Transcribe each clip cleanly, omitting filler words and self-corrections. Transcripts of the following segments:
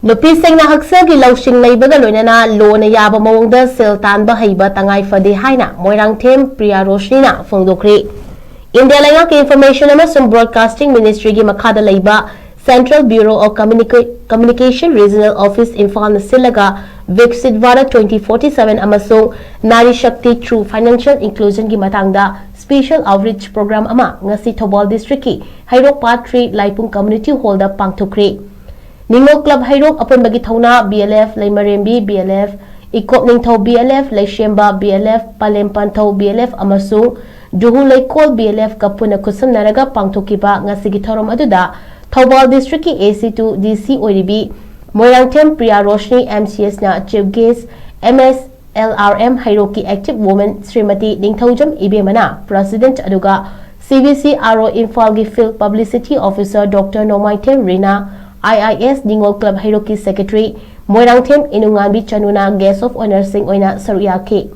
Nupi sengna Haksel ki Lousing Leibaga Loinana Loan Yaba Maong Da Sel Tanba Heiba Tangai Phade HAINA MOIRANGTHEM PRIYAROSHNI na PHONGDOKKHRE India Langa ki Information Amasung Broadcasting Ministry ki Makhada Leiba Central Bureau of Communication Regional Office Imphal na silaga Viksit Bharat 2047 amasung Nari Shakti through Financial Inclusion ki matangda Special Outreach Program ama ngasi Thobal District ki Hairok Part 3 Laipung Community Hall da pangthokre Ningo Club Hairok upon bagi thauna BLF Laimarembi BLF Ikop Ningthau BLF Laishemba BLF Palempantau BLF amasung Juhu Laikol BLF kapuna kusam naraga pangthokiba ngasigi thorom aduda Thobal District ki AC2 DC ODB MOIRANGTHEM PRIYAROSHNI MCS na Chief Guest MSLRM Hairok ki Active Woman Srimati Ningthaujam Ibemana President aduga CVC RO Imphal gi Field Publicity Officer Dr. Nomaithem Rina IIS Ningo Club Hairoki Secretary MOIRANGTHEM Inunganbi Chanuna Guest of Honor Sing Oina Saruyake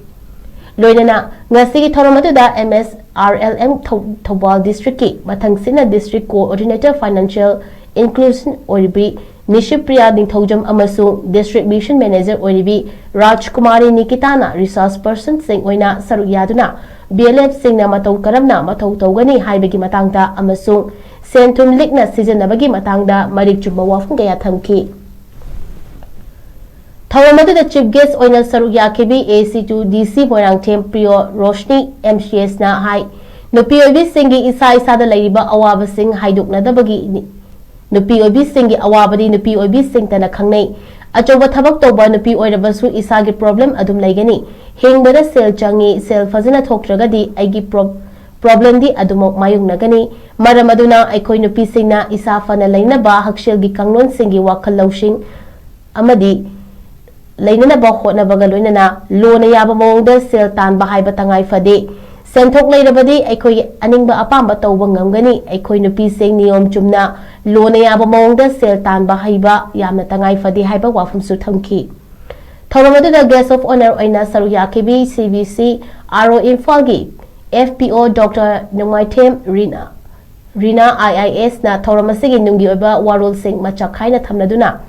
Loinana Ngasigi Thoramatuda MSRLM Thobal District ki Mathangsina District Coordinator Financial Inclusion Oribi Nishipriya Ningthaujam amasung District Mission Manager Oribi Rajkumari Nikitana Resource Person Sing Oina Saruyaduna BLF Singna Matau Karamna Matau Tawgani Haibagi Matangda amasung Sentum Likna Season Nabagi Matangda Marik Jumba Wafung Gaya Thamki Tharamadu the Chief Guest Oina Saruyake AC2 DC MOIRANGTHEM PRIYAROSHNI MCS na Hai Nupi Obi Singi Isa Isada Laiba Awaba Sing Haiduk Nadabagi Nupi Obi Singi Awabadi Nupi Obi Sing Tana Khangnei Achoba Thabak Toba Nupi Oirabasu Isagi problem adum laigani Hingbada Sel Changi Sel Fazina Thokragadi Aigi problem di adumok mayung nagani maramaduna aikoi nupi singna isa fana lainaba Haksel gi kangnon singi wakhal lausing amadi lainana ba khona baga loinana lona Yaba Maong Da Sel Tanba Heiba Tangai Phade senthok leirabadi aikoi aningba apamba tawba ngamgani aikoi nupi sing niyom chumna lona Yaba Maong Da Sel Tanba Heiba yamna Tangai Phade haiba wafumsu thamki Thoramadu Guest of Honor Oina Saruyake CVC RO Imphal gi FPO Dr. Nomaithem Rina IIS na Thoramasigi Nungi Oba Warul Singh Machak HAINA Thamnaduna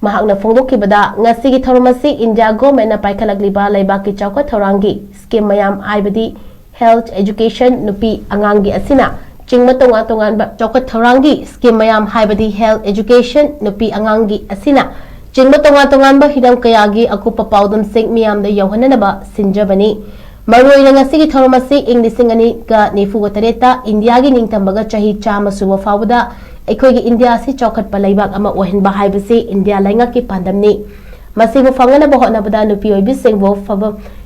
Mahakna Phongdokkibada ngasigi Thoramasi India Government na Paikalagliba Laibaki Chawkhat Thorangi Scheme Mayam Aibadi Health Education Nupi Angangi Asina Chingma Tongan Chawkhat Thorangi Scheme Mayam Haibadi Health Education Nupi Angangi Asina Chingma Tongan ba Hidam Kayagi Akupa Paudam Singh Miyam da Yohananaba Sinjabani Maroina ngasigi Thoramasi ing lisingani ka nifuga tareta India gi ningtambaga chahi chama suwa fawda ekogi India si chawkhat palaibak ama ohenba haibasi India lainga ki pandamni masibu fangana bohona bada nupi oibi singbo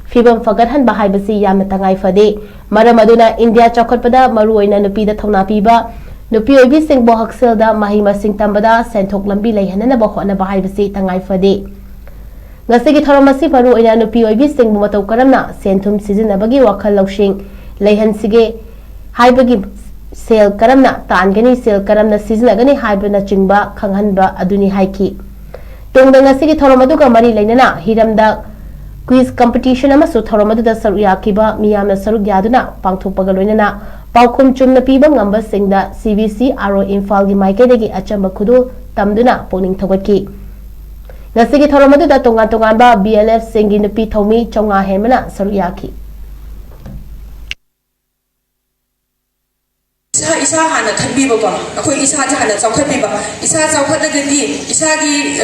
fibam fagathan ba haibasi yamna Tangai Phade maramaduna India chawkhat pada maroina nupi da thona piba nupi oibi singbo Haksel da mahima sing tambada senthok lambi leihanana bohona ba haibasi Tangai Phade Ngasigi Thoramasi Paru Oina Nupi Oibi Sing Bumatau Karamna Sentum Sizinabagi Wakhal Lausing Leihan Sige Haibagi Sel Karamna Tangani Sel Karamna Sizinagani Haibana Chingba Kanghanba Aduni Haiki Tungda Ngasigi Thoramaduga Mari Lainana Hiramda Quiz Competition Amasu Thoramadu da Saruyakiba Miyamna Sarugyaduna Pangthopaga Loinana Paukum Chumna Piba Ngamba Singda CVC RO Imphal gi Maikadegi Achamba Kudu Tamduna Poning Thogaki Ngasigi Thoramadu da tongan ba BLF Singi Nupi Thomi Chonga Hemana Saruyaki Isa hana khanbiba ba akoi isa ja hana chawkhatbiba isa chawkhatagadi isa gi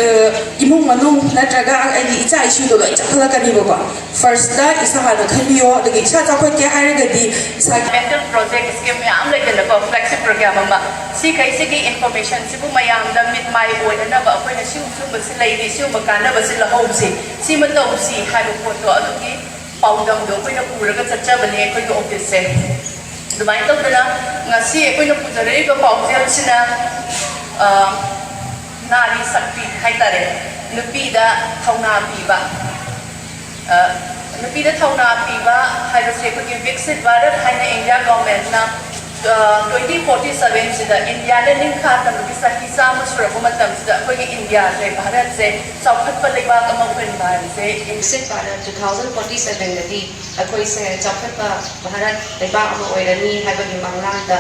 imung manung natraga ai isa issue do lai chakhalakani ba first da isa hana khanbiyo dagi isa chawkhat ke hairagadi isa mental project scheme yam lai da ba flagship program ma si kai si gi information si bu mayam da mit mai oina ba akoi na siu ba si lai di siu ba kana ba si la home si ma taw si haiba photo adugi paudam do koi na puraga chacha bane koi go office se Dumai tau dana ngasi ekoi na pujare ko paujel sina nari sakti haitare nupi da thauna piba haibase ko ki Viksit Bharat HAINA India government na 2047 sida India le lingkha tam ki sakisa masura ko matam sida ko ki India le Bharat se chawkhat pa leiba ka mawin ba se Viksit Bharat 2047 nadi akoi se chawkhat pa Bharat leiba ama oirani haibagi manglang da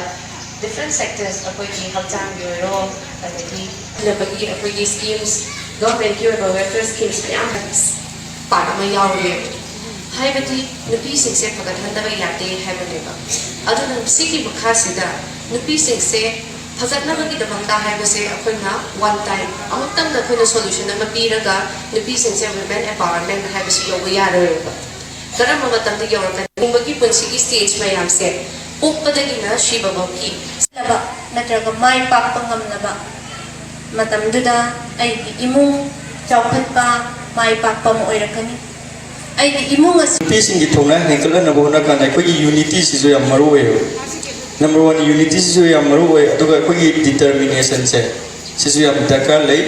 different sectors ꯑꯩꯈꯣꯏꯒꯤ ꯍꯛꯆꯥꯡꯒꯤ ꯑꯣꯏꯔꯣ ꯑꯗꯒꯤ ꯂꯩꯕꯒꯤ ꯑꯩꯈꯣꯏꯒꯤ schemes government ꯒꯤ ꯑꯣꯏꯕ welfare schemes ꯃꯌꯥꯝ part ꯑꯃ ꯌꯥꯎꯔꯦ ꯍꯥꯏꯕꯗꯤ ꯅꯨꯄꯤꯁꯤꯡꯁꯦ ꯐꯒꯠꯍꯟꯗꯕ ꯌꯥꯗꯦ ꯍꯥꯏꯕꯅꯦꯕ ꯑꯗꯨꯅ ꯁꯤꯒꯤ ꯃꯈꯥꯁꯤꯗ ꯅꯨꯄꯤꯁꯤꯡꯁꯦ ꯐꯒꯠꯅꯕꯒꯤꯗꯃꯛꯇ ꯍꯥꯏꯕꯁꯦ ꯑꯩꯈꯣꯏꯅ one time ꯑꯃꯨꯛꯇꯪꯗ ꯑꯩꯈꯣꯏꯅ solution ꯑꯃ ꯄꯤꯔꯒ ꯅꯨꯄꯤꯁꯤꯡꯁꯦ women empowerment ꯍꯥꯏꯕꯁꯤ ꯌꯧꯕ ꯌꯥꯔꯣꯏꯕ ꯀꯔꯝꯕ ꯃꯇꯝꯗ ꯌꯧꯔꯛꯀꯅꯤ ꯍꯤꯡꯕꯒꯤ ꯄꯨꯟꯁꯤꯒꯤ stage ꯃꯌꯥꯝꯁꯦ ꯄꯣꯛꯄꯗꯒꯤꯅ ꯁꯤꯕꯐꯥꯎꯒꯤ ꯅꯠꯇ꯭ꯔꯒ ꯃꯥꯏ ꯄꯥꯛꯄ ꯉꯝꯅꯕ ꯃꯇꯝꯗꯨꯗ ꯑꯩꯒꯤ ꯏꯃꯨꯡ ꯆꯥꯎꯈꯠꯄ ꯃꯥꯏ ꯄꯥꯛꯄ ꯑꯃ ꯑꯣꯏꯔꯛꯀꯅꯤ ꯑꯩꯒꯤ ꯏꯃꯨꯡ ꯑꯁꯤ ꯅꯨꯄꯤꯁꯤꯡꯒꯤ ꯊꯧꯅꯥ ꯍꯦꯟꯒꯠꯍꯟꯅꯕ ꯍꯣꯠꯅꯀꯥꯟꯗ ꯑꯩꯈꯣꯏꯒꯤ ꯌꯨꯅꯤꯇꯤꯁꯤꯁꯨ ꯌꯥꯝ ꯃꯔꯨꯑꯣꯏꯌꯦꯕ ꯅꯝꯕꯔ 1 ꯌꯨꯅꯤꯇꯤꯁꯤꯁꯨ ꯌꯥꯝ ꯃꯔꯨꯑꯣꯏ ꯑꯗꯨꯒ ꯑꯩꯈꯣꯏꯒꯤ ꯗꯤꯇꯔꯃꯤꯅꯦꯁꯟꯁꯦ ꯁꯤꯁꯨ ꯌꯥꯝ ꯗꯔꯀꯥꯔ ꯂꯩ